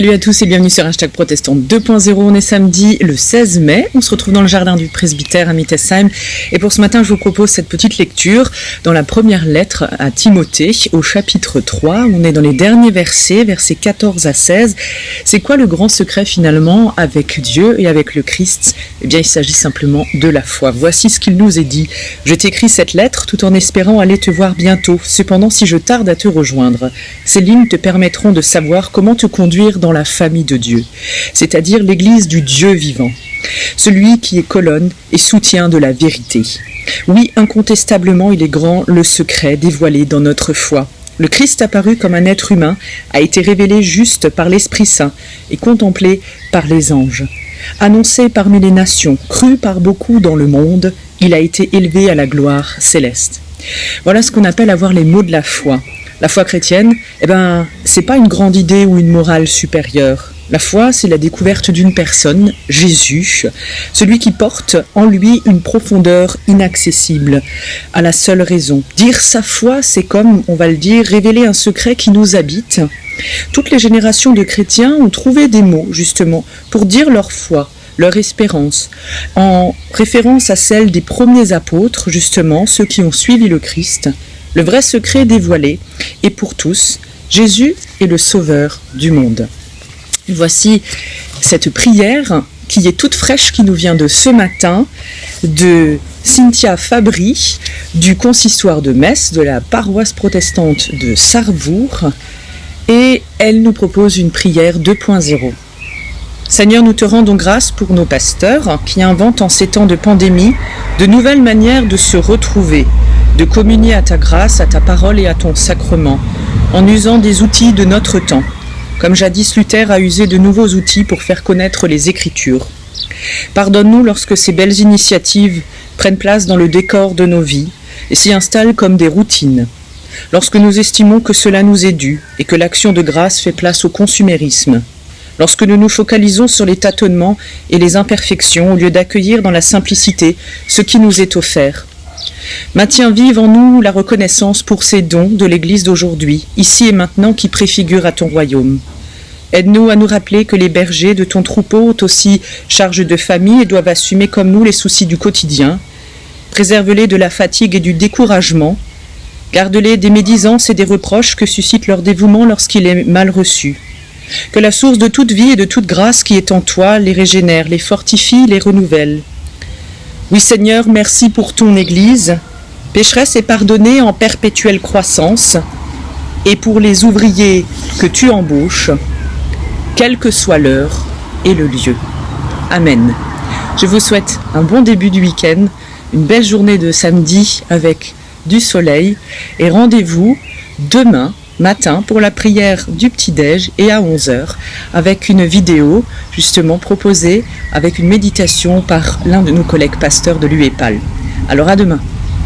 Salut à tous et bienvenue sur Hashtag Protestant 2.0. On est samedi le 16 mai. On se retrouve dans le jardin du presbytère à Mittesheim. Et pour ce matin, je vous propose cette petite lecture dans la première lettre à Timothée, au chapitre 3. On est dans les derniers versets 14 à 16. C'est quoi le grand secret finalement avec Dieu et avec le Christ ? Eh bien, il s'agit simplement de la foi. Voici ce qu'il nous est dit. Je t'écris cette lettre tout en espérant aller te voir bientôt. Cependant, si je tarde à te rejoindre, ces lignes te permettront de savoir comment te conduire dans la famille de Dieu, c'est-à-dire l'Église du Dieu vivant, celui qui est colonne et soutien de la vérité. Oui, incontestablement, il est grand le secret dévoilé dans notre foi. Le Christ apparu comme un être humain a été révélé juste par l'Esprit Saint et contemplé par les anges. Annoncé parmi les nations, cru par beaucoup dans le monde, il a été élevé à la gloire céleste. Voilà ce qu'on appelle avoir les mots de la foi. La foi chrétienne, c'est pas une grande idée ou une morale supérieure. La foi, c'est la découverte d'une personne, Jésus, celui qui porte en lui une profondeur inaccessible à la seule raison. Dire sa foi, c'est comme, on va le dire, révéler un secret qui nous habite. Toutes les générations de chrétiens ont trouvé des mots, justement, pour dire leur foi, leur espérance, en référence à celle des premiers apôtres, justement, ceux qui ont suivi le Christ. Le vrai secret dévoilé est pour tous, Jésus est le sauveur du monde. Voici cette prière qui est toute fraîche, qui nous vient de ce matin, de Cynthia Fabry, du consistoire de Metz, de la paroisse protestante de Sarrebourg, et elle nous propose une prière 2.0. Seigneur, nous te rendons grâce pour nos pasteurs qui inventent en ces temps de pandémie de nouvelles manières de se retrouver, de communier à ta grâce, à ta parole et à ton sacrement, en usant des outils de notre temps, comme jadis Luther a usé de nouveaux outils pour faire connaître les Écritures. Pardonne-nous lorsque ces belles initiatives prennent place dans le décor de nos vies et s'y installent comme des routines, lorsque nous estimons que cela nous est dû et que l'action de grâce fait place au consumérisme, lorsque nous nous focalisons sur les tâtonnements et les imperfections au lieu d'accueillir dans la simplicité ce qui nous est offert. Maintiens vive en nous la reconnaissance pour ces dons de l'Église d'aujourd'hui, ici et maintenant, qui préfigurent à ton royaume. Aide-nous à nous rappeler que les bergers de ton troupeau ont aussi charge de famille et doivent assumer comme nous les soucis du quotidien. Préserve-les de la fatigue et du découragement. Garde-les des médisances et des reproches que suscite leur dévouement lorsqu'il est mal reçu. Que la source de toute vie et de toute grâce qui est en toi les régénère, les fortifie, les renouvelle. Oui Seigneur, merci pour ton Église, pécheresse et pardonnée en perpétuelle croissance, et pour les ouvriers que tu embauches, quelle que soit l'heure et le lieu. Amen. Je vous souhaite un bon début du week-end, une belle journée de samedi avec du soleil, et rendez-vous demain matin pour la prière du petit-déj et à 11h avec une vidéo justement proposée avec une méditation par l'un de nos collègues pasteurs de l'UEPAL. Alors à demain.